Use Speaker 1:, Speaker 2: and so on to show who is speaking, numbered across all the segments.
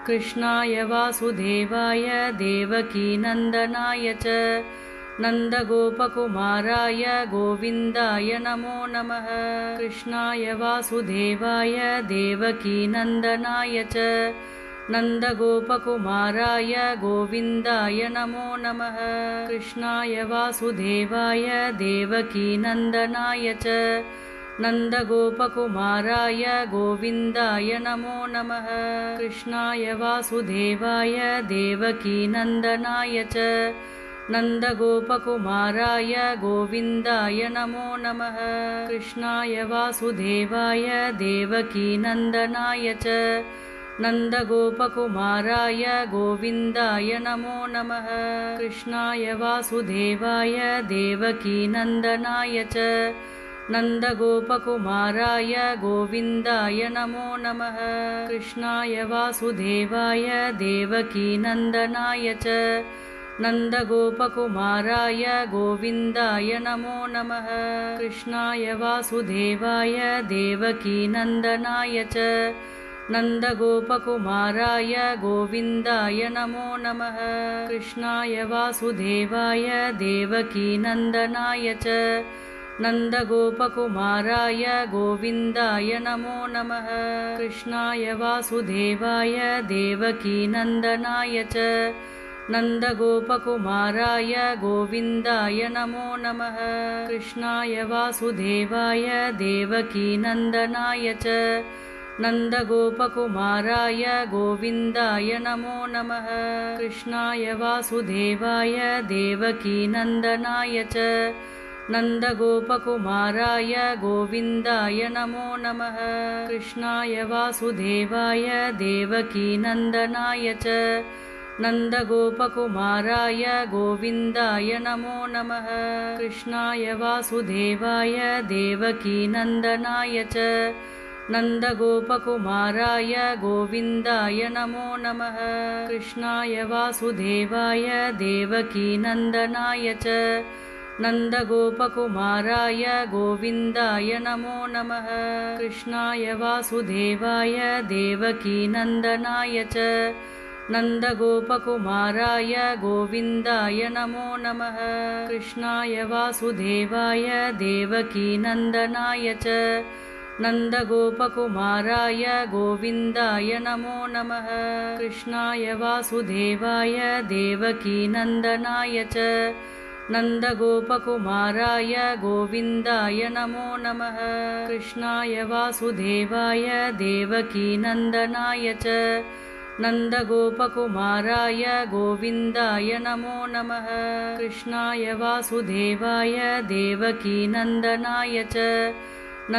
Speaker 1: कृष्णाय वासुदेवाय देवकीनन्दनाय च नन्दगोपकुमाराय गोविन्दाय नमो नमः। कृष्णाय वासुदेवाय देवकीनन्दनाय च नन्दगोपकुमाराय गोविन्दाय नमो नमः। कृष्णाय वासुदेवाय देवकीनन्दनाय च नन्दगोपकुमाराय गोविन्दाय नमो नमः। कृष्णाय वासुदेवाय देवकीनन्दनाय च नन्दगोपकुमाराय गोविन्दाय नमो नमः। कृष्णाय वासुदेवाय देवकीनन्दनाय च नन्दगोपकुमाराय गोविन्दाय नमो नमः। कृष्णाय वासुदेवाय देवकीनन्दनाय च नन्दगोपकुमाराय गोविन्दाय नमो नमः। कृष्णाय वासुदेवाय देवकीनन्दनाय च नन्दगोपकुमाराय गोविन्दाय नमो नमः। कृष्णाय वासुदेवाय देवकीनन्दनाय च नन्दगोपकुमाराय गोविन्दाय नमो नमः। कृष्णाय वासुदेवाय देवकीनन्दनाय च नन्दगोपकुमाराय गोविन्दाय नमो नमः। कृष्णाय वासुदेवाय देवकीनन्दनाय च नन्दगोपकुमाराय गोविन्दाय नमो नमः। कृष्णाय वासुदेवाय देवकीनन्दनाय च नन्दगोपकुमाराय गोविन्दाय नमो नमः। कृष्णाय वासुदेवाय देवकीनन्दनाय च नन्दगोपकुमाराय गोविन्दाय नमो नमः। कृष्णाय वासुदेवाय देवकीनन्दनाय च नन्दगोपकुमाराय गोविन्दाय नमो नमः। कृष्णाय वासुदेवाय देवकीनन्दनाय च नन्दगोपकुमाराय गोविन्दाय नमो नमः। कृष्णाय वासुदेवाय देवकीनन्दनाय च नन्दगोपकुमाराय गोविन्दाय नमो नमः। कृष्णाय वासुदेवाय देवकीनन्दनाय च नन्दगोपकुमाराय गोविन्दाय नमो नमः। कृष्णाय वासुदेवाय देवकीनन्दनाय च नन्दगोपकुमाराय गोविन्दाय नमो नमः। कृष्णाय वासुदेवाय देवकीनन्दनाय च नन्दगोपकुमाराय गोविन्दाय नमो नमः। कृष्णाय वासुदेवाय देवकीनन्दनाय च नन्दगोपकुमाराय गोविन्दाय नमो नमः। कृष्णाय वासुदेवाय देवकीनन्दनाय च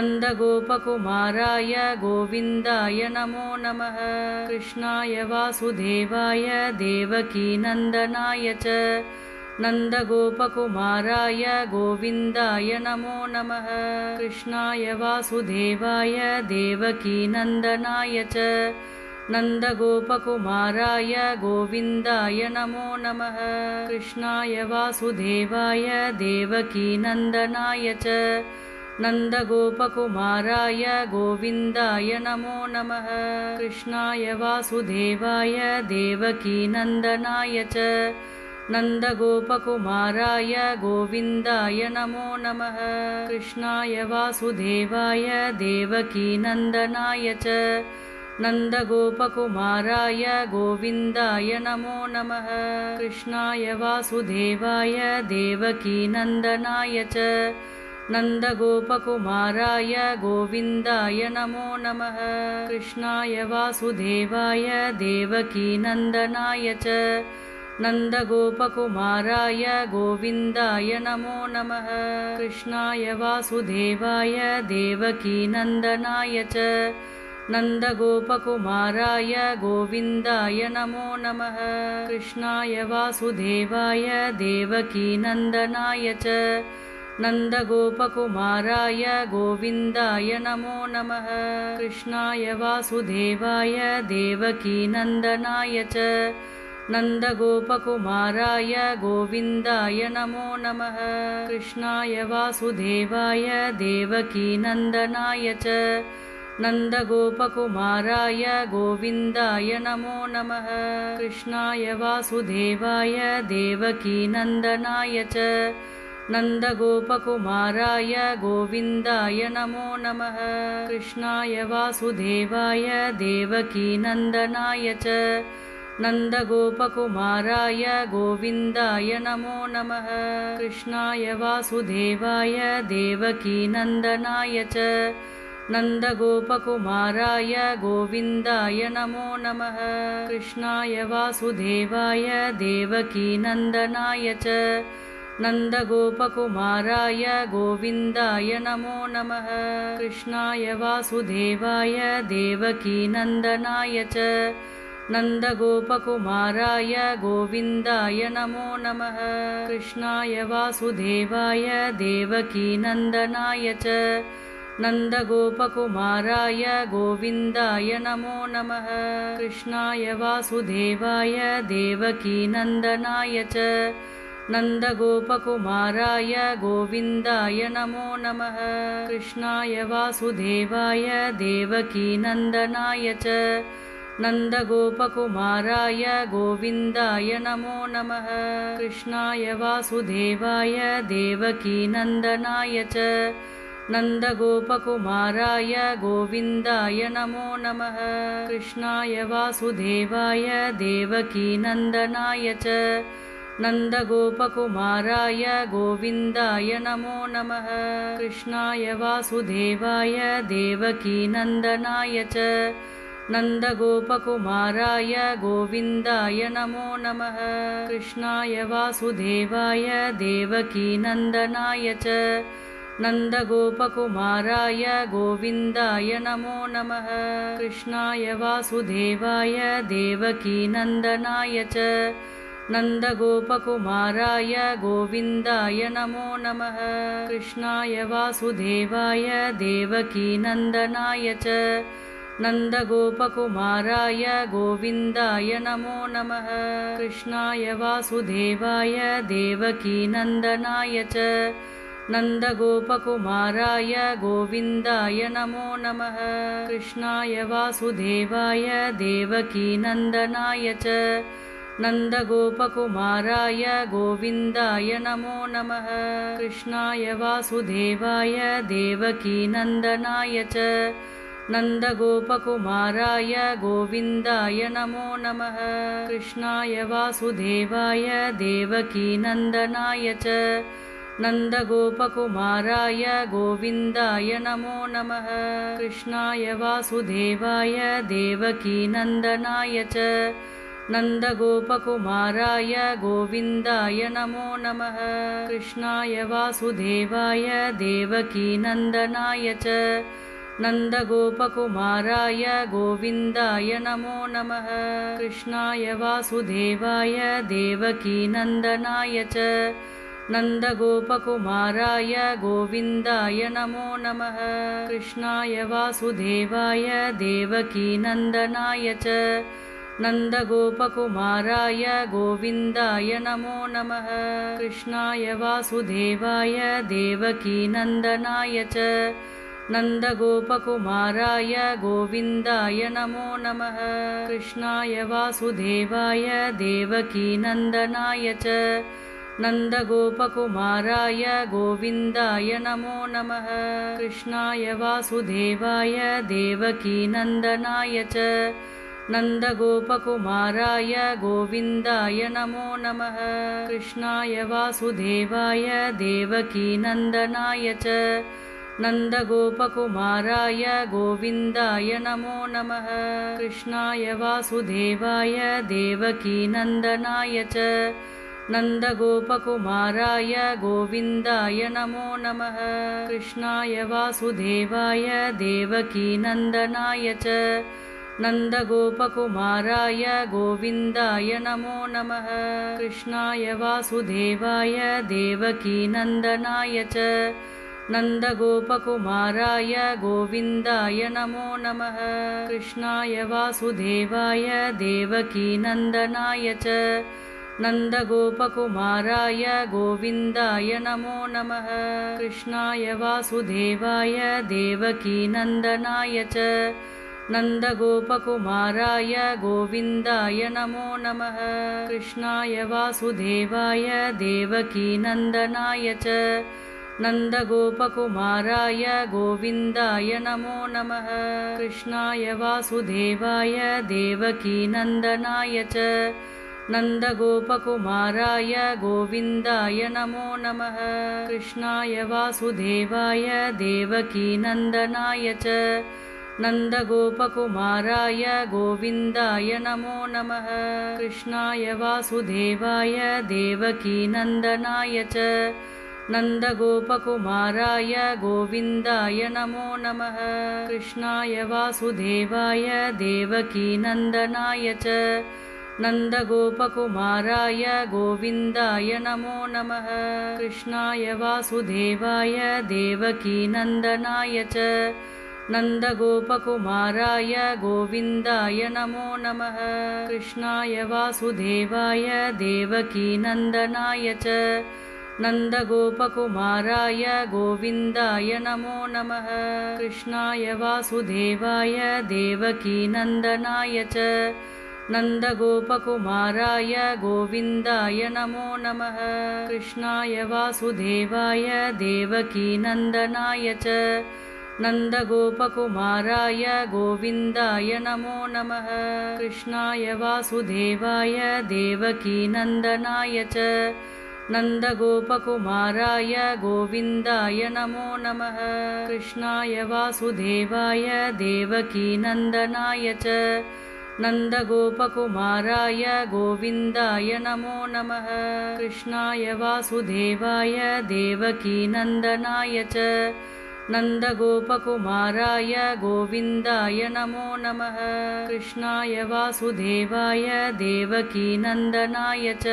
Speaker 1: नन्दगोपकुमाराय गोविन्दाय नमो नमः। कृष्णाय वासुदेवाय देवकीनन्दनाय च नन्दगोपकुमाराय गोविन्दाय नमो नमः। कृष्णाय वासुदेवाय देवकीनन्दनाय च नन्दगोपकुमाराय गोविन्दाय नमो नमः। कृष्णाय वासुदेवाय देवकीनन्दनाय च नन्दगोपकुमाराय गोविन्दाय नमो नमः। कृष्णाय वासुदेवाय देवकीनन्दनाय च नन्दगोपकुमाराय गोविन्दाय नमो नमः। कृष्णाय वासुदेवाय देवकीनन्दनाय च नन्दगोपकुमाराय गोविन्दाय नमो नमः। कृष्णाय वासुदेवाय देवकीनन्दनाय च नन्दगोपकुमाराय गोविन्दाय नमो नमः। कृष्णाय वासुदेवाय देवकीनन्दनाय च नन्दगोपकुमाराय गोविन्दाय नमो नमः। कृष्णाय वासुदेवाय देवकीनन्दनाय च नन्दगोपकुमाराय गोविन्दाय नमो नमः। कृष्णाय वासुदेवाय देवकीनन्दनाय च नन्दगोपकुमाराय गोविन्दाय नमो नमः। कृष्णाय वासुदेवाय देवकीनन्दनाय च नन्दगोपकुमाराय गोविन्दाय नमो नमः। कृष्णाय वासुदेवाय देवकीनन्दनाय च नन्दगोपकुमाराय गोविन्दाय नमो नमः। कृष्णाय वासुदेवाय देवकीनन्दनाय च नन्दगोपकुमाराय गोविन्दाय नमो नमः। कृष्णाय वासुदेवाय देवकीनन्दनाय च नन्दगोपकुमाराय गोविन्दाय नमो नमः। कृष्णाय वासुदेवाय देवकीनन्दनाय च नन्दगोपकुमाराय गोविन्दाय नमो नमः। कृष्णाय वासुदेवाय देवकीनन्दनाय च नन्दगोपकुमाराय गोविन्दाय नमो नमः। कृष्णाय वासुदेवाय देवकीनन्दनाय च नन्दगोपकुमाराय गोविन्दाय नमो नमः। कृष्णाय वासुदेवाय देवकीनन्दनाय च नन्दगोपकुमाराय गोविन्दाय नमो नमः। कृष्णाय वासुदेवाय देवकीनन्दनाय च नन्दगोपकुमाराय गोविन्दाय नमो नमः। कृष्णाय वासुदेवाय देवकीनन्दनाय च नन्दगोपकुमाराय गोविन्दाय नमो नमः। कृष्णाय वासुदेवाय देवकीनन्दनाय च नन्दगोपकुमाराय गोविन्दाय नमो नमः। कृष्णाय वासुदेवाय देवकीनन्दनाय च नन्दगोपकुमाराय गोविन्दाय नमो नमः। कृष्णाय वासुदेवाय देवकीनन्दनाय च नन्दगोपकुमाराय गोविन्दाय नमो नमः। कृष्णाय वासुदेवाय देवकीनन्दनाय च नन्दगोपकुमाराय गोविन्दाय नमो नमः। कृष्णाय वासुदेवाय देवकीनन्दनाय च नन्दगोपकुमाराय गोविन्दाय नमो नमः। कृष्णाय वासुदेवाय देवकीनन्दनाय च नन्दगोपकुमाराय गोविन्दाय नमो नमः। कृष्णाय वासुदेवाय देवकीनन्दनाय च नन्दगोपकुमाराय गोविन्दाय नमो नमः। कृष्णाय वासुदेवाय देवकीनन्दनाय च नन्दगोपकुमाराय गोविन्दाय नमो नमः। कृष्णाय वासुदेवाय देवकीनन्दनाय च नन्दगोपकुमाराय गोविन्दाय नमो नमः। कृष्णाय वासुदेवाय देवकीनन्दनाय च नन्दगोपकुमाराय गोविन्दाय नमो नमः। कृष्णाय वासुदेवाय देवकीनन्दनाय च नन्दगोपकुमाराय गोविन्दाय नमो नमः। कृष्णाय वासुदेवाय देवकीनन्दनाय च नन्दगोपकुमाराय गोविन्दाय नमो नमः। कृष्णाय वासुदेवाय देवकीनन्दनाय च नन्दगोपकुमाराय गोविन्दाय नमो नमः। कृष्णाय वासुदेवाय देवकीनन्दनाय च नन्दगोपकुमाराय गोविन्दाय नमो नमः। कृष्णाय वासुदेवाय देवकीनन्दनाय च नन्दगोपकुमाराय गोविन्दाय नमो नमः। कृष्णाय वासुदेवाय देवकीनन्दनाय च नन्दगोपकुमाराय गोविन्दाय नमो नमः। कृष्णाय वासुदेवाय देवकीनन्दनाय च नन्दगोपकुमाराय गोविन्दाय नमो नमः। कृष्णाय वासुदेवाय देवकीनन्दनाय च नन्दगोपकुमाराय गोविन्दाय नमो नमः। कृष्णाय वासुदेवाय देवकीनन्दनाय च नन्दगोपकुमाराय गोविन्दाय नमो नमः। कृष्णाय वासुदेवाय देवकीनन्दनाय च नन्दगोपकुमाराय गोविन्दाय नमो नमः। कृष्णाय वासुदेवाय देवकीनन्दनाय च नन्दगोपकुमाराय गोविन्दाय नमो नमः। कृष्णाय वासुदेवाय देवकीनन्दनाय च नन्दगोपकुमाराय गोविन्दाय नमो नमः। कृष्णाय वासुदेवाय देवकीनन्दनाय च नन्दगोपकुमाराय गोविन्दाय नमो नमः। कृष्णाय वासुदेवाय देवकीनन्दनाय च नन्दगोपकुमाराय गोविन्दाय नमो नमः। कृष्णाय वासुदेवाय देवकीनन्दनाय च नन्दगोपकुमाराय गोविन्दाय नमो नमः। कृष्णाय वासुदेवाय देवकीनन्दनाय च नन्दगोपकुमाराय गोविन्दाय नमो नमः। कृष्णाय वासुदेवाय देवकीनन्दनाय च नन्दगोपकुमाराय गोविन्दाय नमो नमः। कृष्णाय वासुदेवाय देवकीनन्दनाय च नन्दगोपकुमाराय गोविन्दाय नमो नमः। कृष्णाय वासुदेवाय देवकीनन्दनाय च नन्दगोपकुमाराय गोविन्दाय नमो नमः। कृष्णाय वासुदेवाय देवकीनन्दनाय च नन्दगोपकुमाराय गोविन्दाय नमो नमः। कृष्णाय वासुदेवाय देवकीनन्दनाय च नन्दगोपकुमाराय गोविन्दाय नमो नमः। कृष्णाय वासुदेवाय देवकीनन्दनाय च नन्दगोपकुमाराय गोविन्दाय नमो नमः। कृष्णाय वासुदेवाय देवकीनन्दनाय च नन्दगोपकुमाराय गोविन्दाय नमो नमः। कृष्णाय वासुदेवाय देवकीनन्दनाय च नन्दगोपकुमाराय गोविन्दाय नमो नमः। कृष्णाय वासुदेवाय देवकीनन्दनाय च नन्दगोपकुमाराय गोविन्दाय नमो नमः। कृष्णाय वासुदेवाय देवकीनन्दनाय च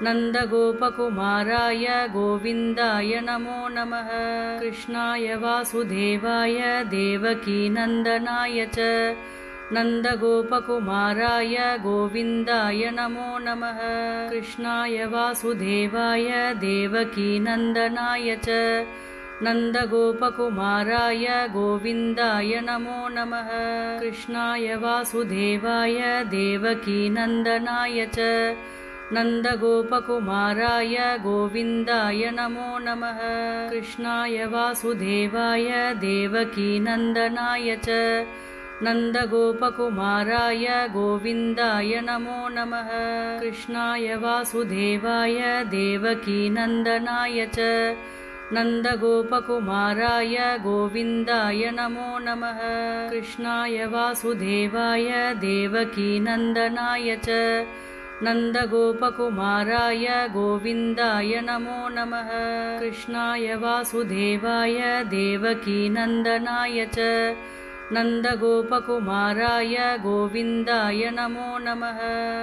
Speaker 1: नन्दगोपकुमाराय गोविन्दाय नमो नमः। कृष्णाय वासुदेवाय देवकीनन्दनाय च नन्दगोपकुमाराय गोविन्दाय नमो नमः। कृष्णाय वासुदेवाय देवकीनन्दनाय च नन्दगोपकुमाराय गोविन्दाय नमो नमः। कृष्णाय वासुदेवाय देवकीनन्दनाय च नन्दगोपकुमाराय गोविन्दाय नमो नमः। कृष्णाय वासुदेवाय देवकीनन्दनाय च नन्दगोपकुमाराय गोविन्दाय नमो नमः। कृष्णाय वासुदेवाय देवकीनन्दनाय च नन्दगोपकुमाराय गोविन्दाय नमो नमः। कृष्णाय वासुदेवाय देवकीनन्दनाय च नन्दगोपकुमाराय गोविन्दाय नमो नमः। कृष्णाय वासुदेवाय देवकीनन्दनाय च नन्दगोपकुमाराय गोविन्दाय नमो नमः।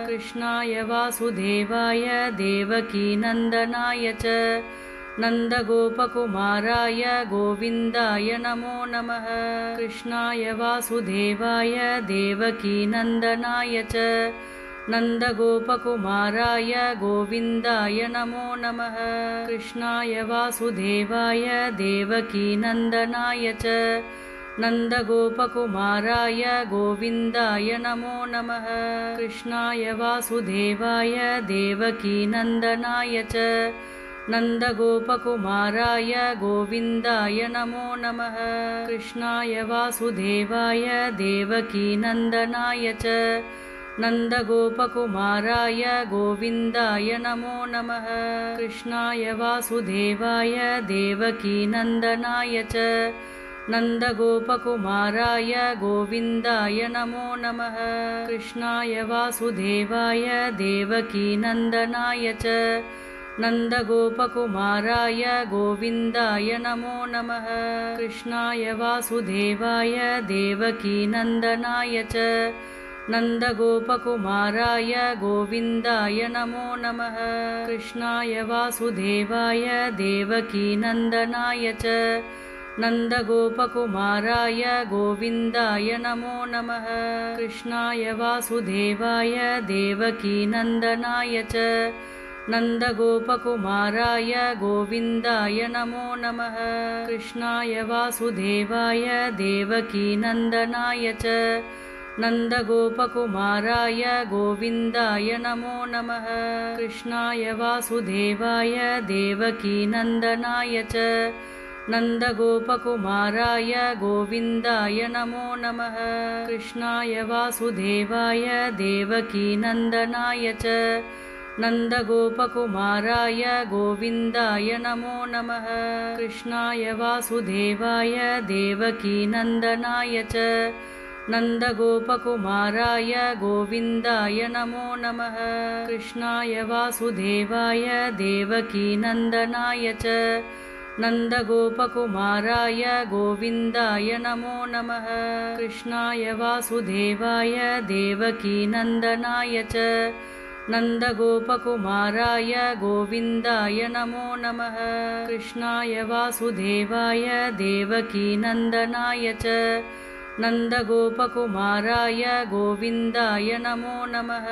Speaker 1: कृष्णाय वासुदेवाय देवकीनन्दनाय च नन्दगोपकुमाराय गोविन्दाय नमो नमः। कृष्णाय वासुदेवाय देवकीनन्दनाय च नन्दगोपकुमाराय गोविन्दाय नमो नमः। कृष्णाय वासुदेवाय देवकीनन्दनाय च नन्दगोपकुमाराय गोविन्दाय नमो नमः। कृष्णाय वासुदेवाय देवकीनन्दनाय च नन्दगोपकुमाराय गोविन्दाय नमो नमः। कृष्णाय वासुदेवाय देवकीनन्दनाय च नन्दगोपकुमाराय गोविन्दाय नमो नमः। कृष्णाय वासुदेवाय देवकीनन्दनाय च नन्दगोपकुमाराय गोविन्दाय नमो नमः। कृष्णाय वासुदेवाय देवकीनन्दनाय च नन्दगोपकुमाराय गोविन्दाय नमो नमः। कृष्णाय वासुदेवाय देवकीनन्दनाय च नन्दगोपकुमाराय गोविन्दाय नमो नमः। कृष्णाय वासुदेवाय देवकीनन्दनाय च नन्दगोपकुमाराय गोविन्दाय नमो नमः कृष्णाय वासुदेवाय देवकीनन्दनाय च नन्दगोपकुमाराय गोविन्दाय नमो नमः कृष्णाय वासुदेवाय देवकीनन्दनाय च नन्दगोपकुमाराय गोविन्दाय नमो नमः कृष्णाय वासुदेवाय देवकीनन्दनाय च नन्दगोपकुमाराय गोविन्दाय नमो नमः कृष्णाय वासुदेवाय देवकीनन्दनाय च नन्दगोपकुमाराय गोविन्दाय नमो नमः कृष्णाय वासुदेवाय देवकीनन्दनाय च नन्दगोपकुमाराय गोविन्दाय नमो नमः कृष्णाय वासुदेवाय देवकीनन्दनाय च नन्दगोपकुमाराय गोविन्दाय नमो नमः कृष्णाय वासुदेवाय देवकीनन्दनाय च नन्दगोपकुमाराय गोविन्दाय नमो नमः कृष्णाय वासुदेवाय देवकीनन्दनाय च नन्दगोपकुमाराय गोविन्दाय नमो नमः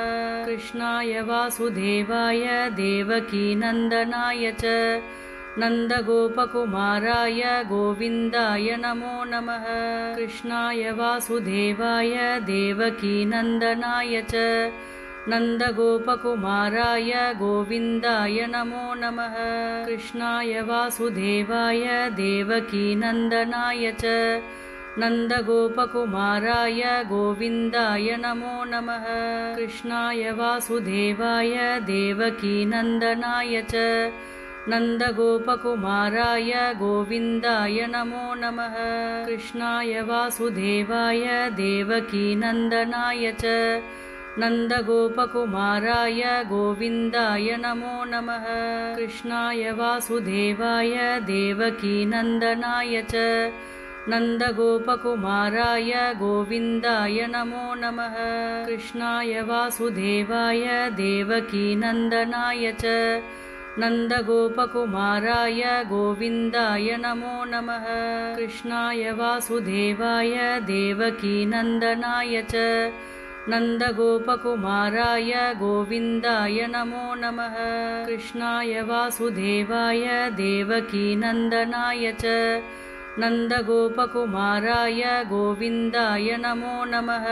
Speaker 1: कृष्णाय वासुदेवाय देवकीनन्दनाय च नन्दगोपकुमाराय गोविन्दाय नमो नमः कृष्णाय वासुदेवाय देवकीनन्दनाय च नन्दगोपकुमाराय गोविन्दाय नमो नमः कृष्णाय वासुदेवाय देवकीनन्दनाय च नन्दगोपकुमाराय गोविन्दाय नमो नमः कृष्णाय वासुदेवाय देवकीनन्दनाय च नन्दगोपकुमाराय गोविन्दाय नमो नमः कृष्णाय वासुदेवाय देवकीनन्दनाय च नन्दगोपकुमाराय गोविन्दाय नमो नमः कृष्णाय वासुदेवाय देवकीनन्दनाय च नन्दगोपकुमाराय गोविन्दाय नमो नमः कृष्णाय वासुदेवाय देवकीनन्दनाय च नन्दगोपकुमाराय गोविन्दाय नमो नमः कृष्णाय वासुदेवाय देवकीनन्दनाय च नन्दगोपकुमाराय गोविन्दाय नमो नमः कृष्णाय वासुदेवाय देवकीनन्दनाय च नन्दगोपकुमाराय गोविन्दाय नमो नमः।